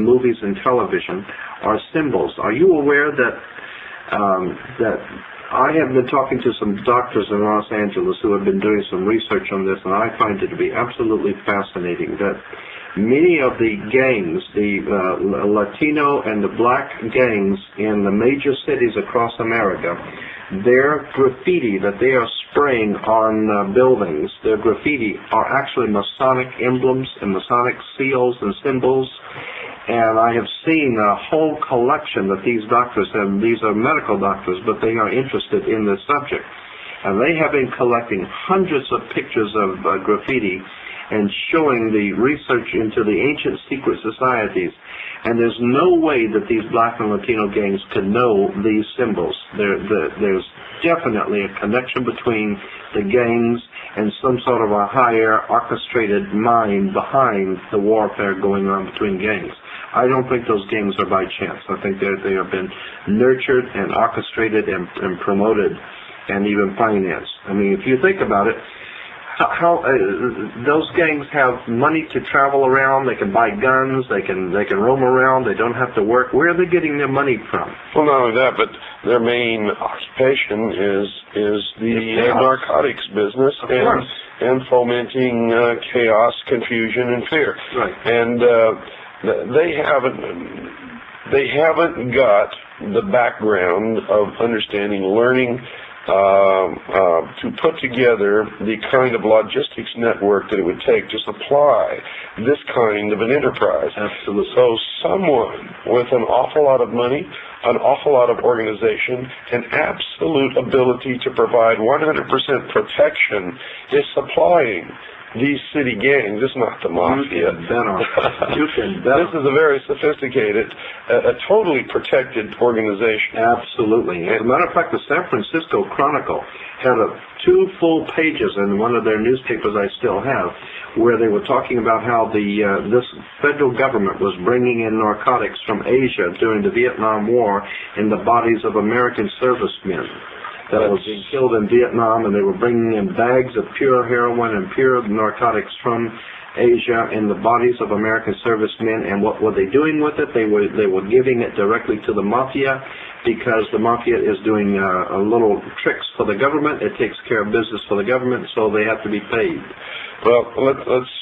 movies and television are symbols. Are you aware that I have been talking to some doctors in Los Angeles who have been doing some research on this, and I find it to be absolutely fascinating that many of the gangs, the Latino and the black gangs in the major cities across America, their graffiti that they are spraying on buildings, their graffiti are actually Masonic emblems and Masonic seals and symbols. And I have seen a whole collection that these doctors have. These are medical doctors, but they are interested in this subject. And they have been collecting hundreds of pictures of graffiti and showing the research into the ancient secret societies. And there's no way that these black and Latino gangs could know these symbols. There's definitely a connection between the gangs and some sort of a higher orchestrated mind behind the warfare going on between gangs. I don't think those gangs are by chance. I think they have been nurtured and orchestrated and promoted and even financed. I mean, if you think about it, how those gangs have money to travel around. They can buy guns. They can roam around. They don't have to work. Where are they getting their money from? Well, not only that, but their main occupation is the narcotics business and fomenting chaos, confusion, and fear. Right. And they haven't got the background of understanding, learning to put together the kind of logistics network that it would take to supply this kind of an enterprise. Absolutely. So someone with an awful lot of money, an awful lot of organization, and absolute ability to provide 100% protection is supplying these city gangs. It's not the mafia. You can bet. This is a very sophisticated, a totally protected organization. Absolutely. As a matter of fact, the San Francisco Chronicle had 2 full pages in one of their newspapers I still have, where they were talking about how this federal government was bringing in narcotics from Asia during the Vietnam War in the bodies of American servicemen that was being killed in Vietnam, and they were bringing in bags of pure heroin and pure narcotics from Asia in the bodies of American servicemen. And what were they doing with it? They were giving it directly to the mafia, because the mafia is doing a little tricks for the government. It takes care of business for the government, so they have to be paid. Well, let's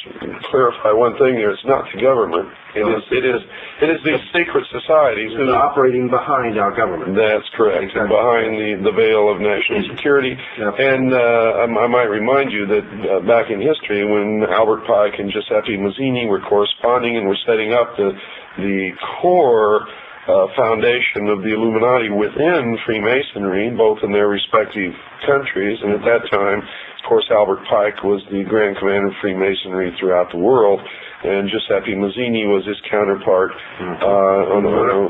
clarify one thing here. It's not the government. It is these secret societies that are operating behind our government. That's correct, exactly. Behind the veil of national security. Yep. And I might remind you that back in history, when Albert Pike and Giuseppe Mazzini were corresponding and were setting up the core foundation of the Illuminati within Freemasonry, both in their respective countries, and at that time, of course, Albert Pike was the Grand Commander of Freemasonry throughout the world, and Giuseppe Mazzini was his counterpart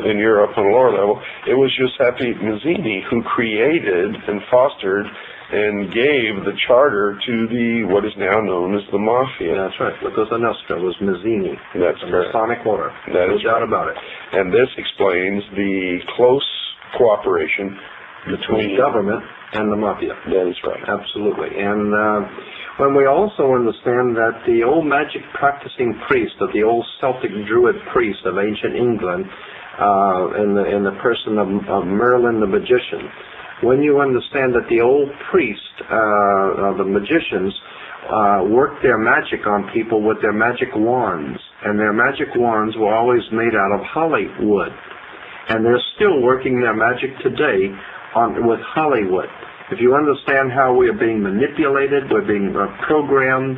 in Europe on a lower level. It was Giuseppe Mazzini who created and fostered and gave the charter to what is now known as the Mafia. That's right. La Cosa Nostra was Mazzini. That's correct. Masonic order. That no is doubt right. about it. And this explains the close cooperation between government and the Mafia. That is right. Absolutely. And when we also understand that the old magic practicing priest, of the old Celtic Druid priest of ancient England, in the person of Merlin the magician, when you understand that the old priest, the magicians, worked their magic on people with their magic wands, and their magic wands were always made out of holly wood, and they're still working their magic today with Hollywood. If you understand how we are being manipulated, we're being programmed,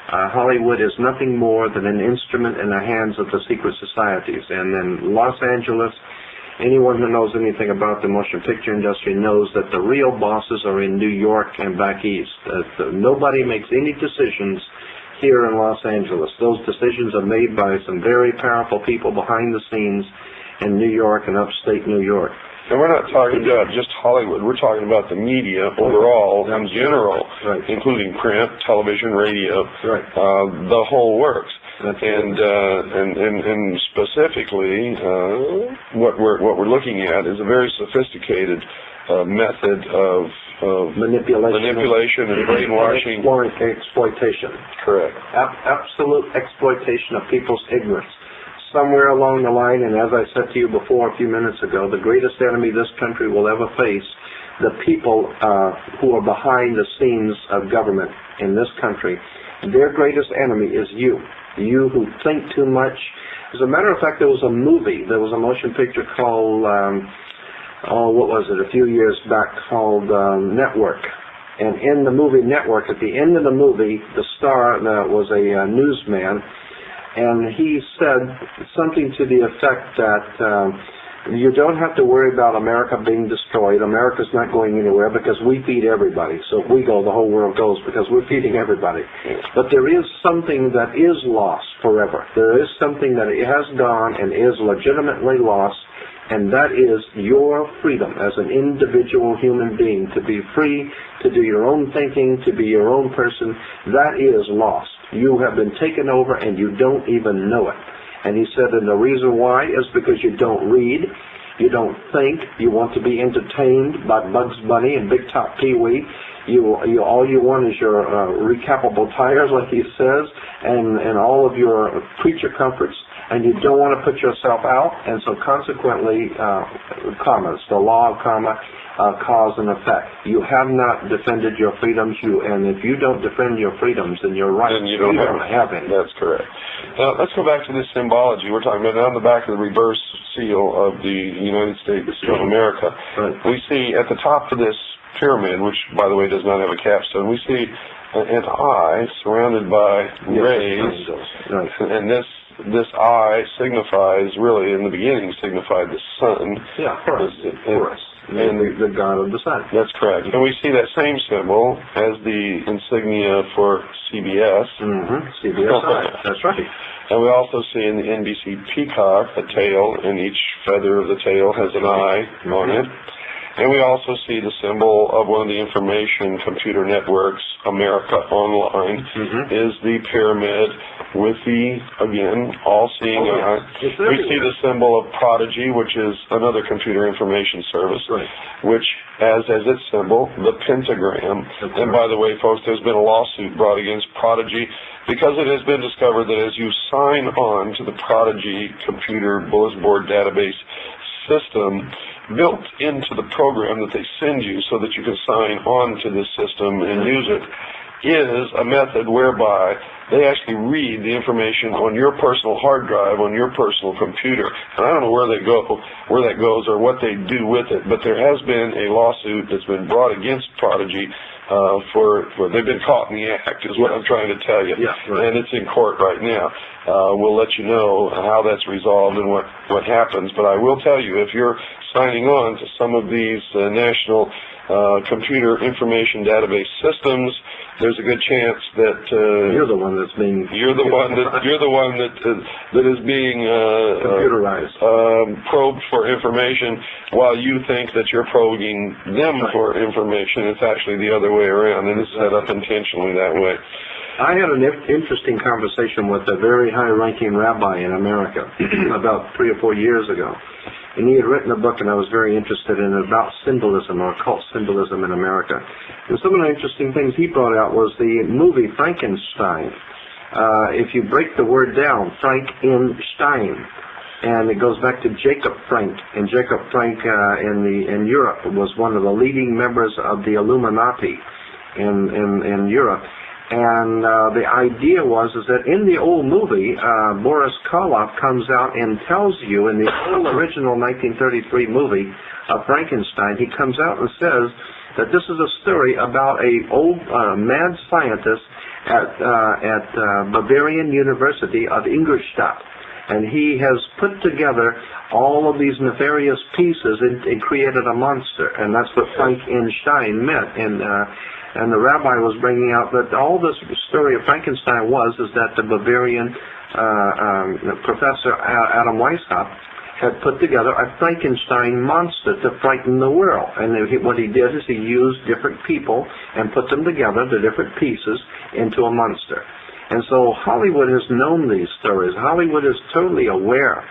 Hollywood is nothing more than an instrument in the hands of the secret societies. And in Los Angeles, anyone who knows anything about the motion picture industry knows that the real bosses are in New York and back east. Nobody makes any decisions here in Los Angeles. Those decisions are made by some very powerful people behind the scenes in New York and upstate New York. And we're not talking about just Hollywood. We're talking about the media overall, in general, right, including print, television, radio, right, the whole works. And specifically, what we're looking at is a very sophisticated method of manipulation and brainwashing, exploitation. Correct. Absolute exploitation of people's ignorance. somewhere along the line, and as I said to you before a few minutes ago, the greatest enemy this country will ever face, the people who are behind the scenes of government in this country, their greatest enemy is you. You who think too much. As a matter of fact, there was a motion picture called, a few years back, called Network. And in the movie Network, at the end of the movie, the star was a newsman, and he said something to the effect that you don't have to worry about America being destroyed. America's not going anywhere because we feed everybody. So if we go, the whole world goes because we're feeding everybody. But there is something that is lost forever. There is something that has gone and is legitimately lost, and that is your freedom as an individual human being to be free, to do your own thinking, to be your own person. That is lost. You have been taken over and you don't even know it. And he said, and the reason why is because you don't read, you don't think, you want to be entertained by Bugs Bunny and Big Top Pee-wee. All you want is your recapable tires, like he says, and all of your creature comforts, and you don't want to put yourself out, and so consequently, karmas, the law of karma, cause and effect. You have not defended your freedoms, and if you don't defend your freedoms, then you're right. Then you don't have any. That's correct. Now, let's go back to this symbology. We're talking about on the back of the reverse seal of the United States of America. Right. We see at the top of this pyramid, which, by the way, does not have a capstone, we see an eye surrounded by rays, right. And this eye signifies, really, in the beginning, signified the sun. Yeah, Horus. And the god of the sun. That's correct. And we see that same symbol as the insignia for CBS. Mm-hmm. CBS eye. That's right. And we also see in the NBC peacock a tail, and each feather of the tail has an eye on it. And we also see the symbol of one of the information computer networks, America Online, is the pyramid with the, again, all-seeing eye. We see the symbol of Prodigy, which is another computer information service, which has as its symbol the pentagram. And by the way, folks, there's been a lawsuit brought against Prodigy because it has been discovered that as you sign on to the Prodigy computer bulletin board database system, built into the program that they send you so that you can sign on to this system and use it, is a method whereby they actually read the information on your personal hard drive, on your personal computer. And I don't know where that goes or what they do with it, but there has been a lawsuit that's been brought against Prodigy for they've been caught in the act, is what I'm trying to tell you. Yeah, right. And it's in court right now. We'll let you know how that's resolved and what happens. But I will tell you, if you're signing on to some of these national computer information database systems, there's a good chance that you're the one that's being that is being computerized, probed for information, while you think that you're probing them for information. It's actually the other way around, and it's set up intentionally that way. I had an interesting conversation with a very high-ranking rabbi in America about 3 or 4 years ago. And he had written a book, and I was very interested in it, about symbolism, or occult symbolism in America. And some of the interesting things he brought out was the movie Frankenstein. If you break the word down, Frankenstein, and it goes back to Jacob Frank. And Jacob Frank in Europe was one of the leading members of the Illuminati in Europe. And the idea was that in the old movie, Boris Karloff comes out and tells you, in the old original 1933 movie of Frankenstein, he comes out and says that this is a story about a old mad scientist at Bavarian University of Ingolstadt. And he has put together all of these nefarious pieces and created a monster. And that's what Frankenstein meant. And the rabbi was bringing out that all this story of Frankenstein is that the Bavarian professor Adam Weishaupt had put together a Frankenstein monster to frighten the world. And what he did is he used different people and put them together, the different pieces, into a monster. And so Hollywood has known these stories. Hollywood is totally aware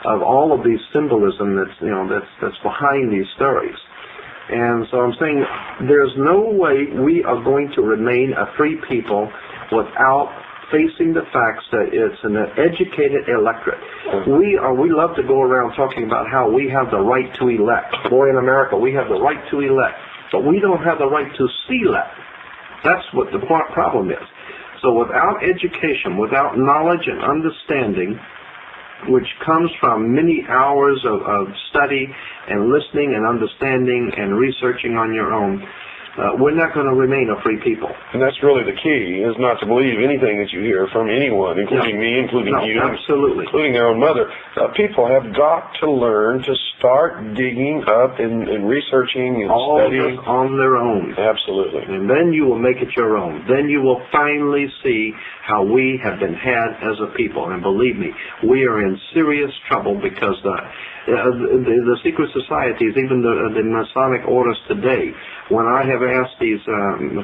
of all of these symbolism that's behind these stories. And so I'm saying there's no way we are going to remain a free people without facing the facts that it's an educated electorate. We love to go around talking about how we have the right to elect. Boy, in America, we have the right to elect, but we don't have the right to select. That's what the problem is. So without education, without knowledge and understanding, which comes from many hours of study and listening and understanding and researching on your own, we're not going to remain a free people. And that's really the key, is not to believe anything that you hear from anyone, including me, including you, absolutely, including their own mother. People have got to learn to start digging up and researching and studying on their own. Absolutely. And then you will make it your own. Then you will finally see how we have been had as a people. And believe me, we are in serious trouble because the secret societies, even the Masonic orders today, when I have asked these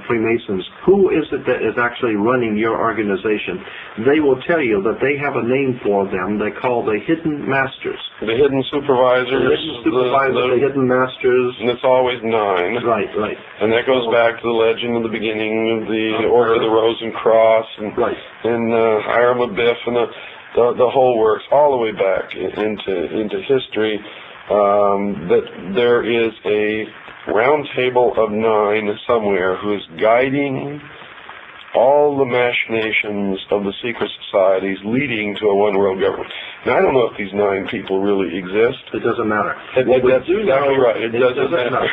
Freemasons, who is it that is actually running your organization, they will tell you that they have a name for them they call the hidden masters. The hidden supervisors. The hidden masters. And it's always 9. Right. And that goes back to the legend of the beginning of the Order of the Rose and Cross and Hiram Abiff and the whole works, all the way back into history, that there is a round table of 9 somewhere who is guiding all the machinations of the secret societies leading to a one-world government. Now, I don't know if these 9 people really exist. It doesn't matter. That's exactly right. It doesn't matter.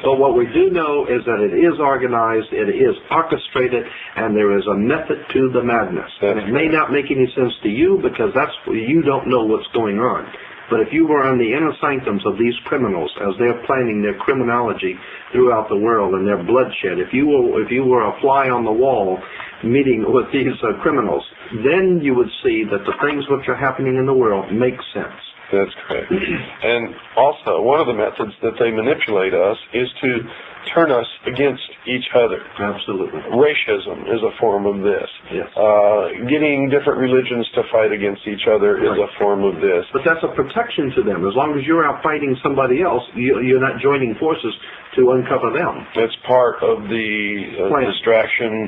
But what we do know is that it is organized, it is orchestrated, and there is a method to the madness. And it may not make any sense to you because you don't know what's going on. But if you were on the inner sanctums of these criminals as they're planning their criminology throughout the world and their bloodshed, if you were a fly on the wall meeting with these criminals, then you would see that the things which are happening in the world make sense. That's correct. And also, one of the methods that they manipulate us is to turn us against each other. Absolutely. Racism is a form of this. Yes. Getting different religions to fight against each other is a form of this. But that's a protection to them. As long as you're out fighting somebody else, you're not joining forces to uncover them. It's part of the distraction,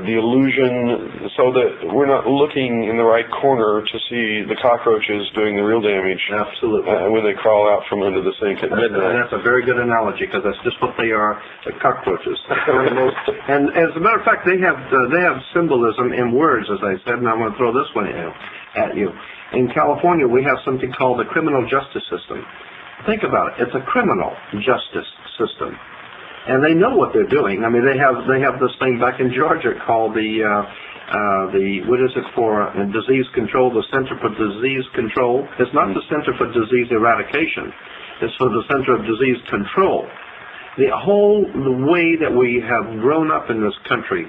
the illusion, so that we're not looking in the right corner to see the cockroaches doing the real damage. Absolutely. When they crawl out from under the sink at midnight. And that's a very good analogy because that's just what they are, the cockroaches. And as a matter of fact, they have symbolism in words, as I said, and I want to throw this one at you. In California, we have something called the criminal justice system. Think about it. It's a criminal justice system. And they know what they're doing. I mean, they have this thing back in Georgia called the what is it for disease control, the Center for Disease Control. It's not the Center for Disease Eradication. It's for the Center of Disease Control. The way that we have grown up in this country,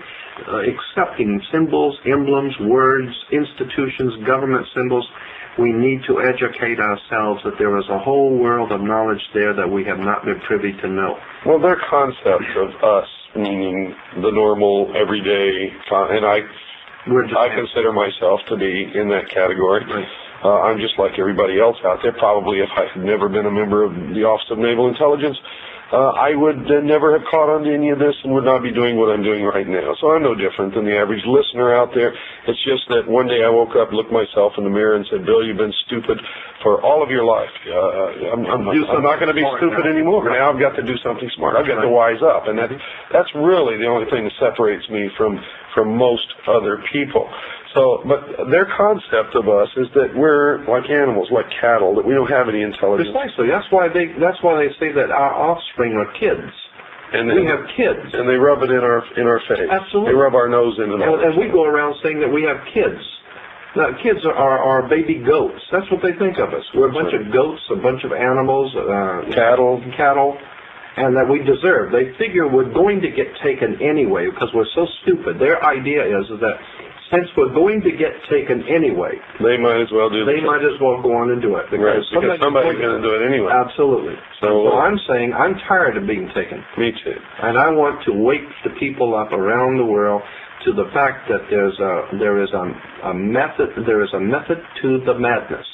accepting symbols, emblems, words, institutions, government symbols, we need to educate ourselves that there is a whole world of knowledge there that we have not been privy to know. Well, their concept of us, meaning the normal, everyday, and I consider myself to be in that category. Right. I'm just like everybody else out there. Probably if I had never been a member of the Office of Naval Intelligence, I would never have caught on to any of this and would not be doing what I'm doing right now. So I'm no different than the average listener out there. It's just that one day I woke up, looked myself in the mirror and said, Bill, you've been stupid for all of your life. I'm not going to be stupid anymore. Now I've got to do something smart. I've got to wise up. And that's really the only thing that separates me from most other people. So, but their concept of us is that we're like animals, like cattle, that we don't have any intelligence. Precisely. That's why they say that our offspring are kids. And we have kids. And they rub it in our face. Absolutely. They rub our nose into it. And we go around saying that we have kids. Now, kids are baby goats. That's what they think of us. We're a bunch of goats, a bunch of animals, cattle, and that we deserve. They figure we're going to get taken anyway because we're so stupid. Their idea is that since we're going to get taken anyway, they might as well do it. They might as well go on and do it. Because somebody's going to do it anyway. Absolutely. So I'm saying I'm tired of being taken. Me too. And I want to wake the people up around the world to the fact that there is a method to the madness.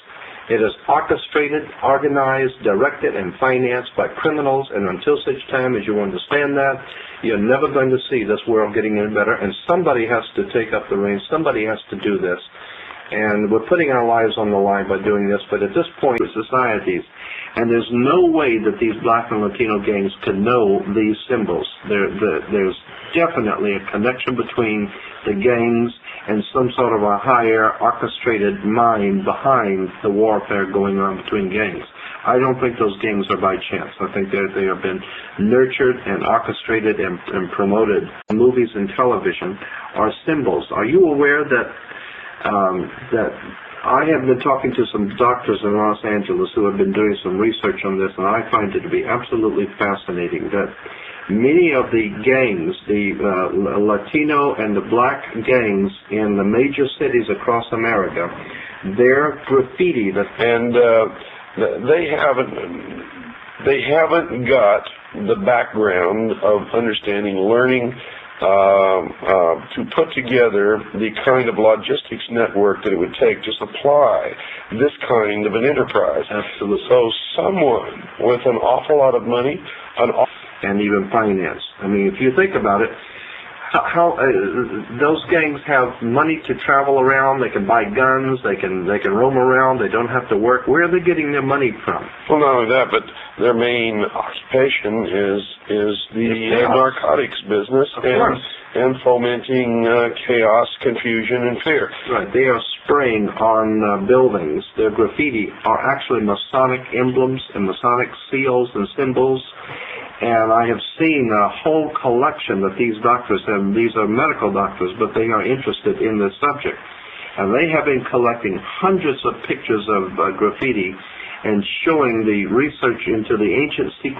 It is orchestrated, organized, directed, and financed by criminals, and until such time as you understand that, you're never going to see this world getting any better, and somebody has to take up the reins. Somebody has to do this. And we're putting our lives on the line by doing this, but at this point, societies, and there's no way that these black and Latino gangs could know these symbols. There's definitely a connection between the gangs and some sort of a higher orchestrated mind behind the warfare going on between gangs. I don't think those gangs are by chance. I think they have been nurtured and orchestrated and promoted. Movies and television are symbols. Are you aware that I have been talking to some doctors in Los Angeles who have been doing some research on this, and I find it to be absolutely fascinating that many of the gangs, the Latino and the black gangs in the major cities across America, their graffiti, and they haven't got the background of understanding, learning, to put together the kind of logistics network that it would take to supply this kind of an enterprise. Absolutely. So someone with an awful lot of money, and even finance. I mean, if you think about it, how those gangs have money to travel around. They can buy guns. They can roam around. They don't have to work. Where are they getting their money from? Well, not only that, but their main occupation is the narcotics business and fomenting chaos, confusion, and fear. Right. They are spraying on buildings. Their graffiti are actually Masonic emblems and Masonic seals and symbols. And I have seen a whole collection that these doctors have. These are medical doctors, but they are interested in this subject. And they have been collecting hundreds of pictures of graffiti and showing the research into the ancient secrets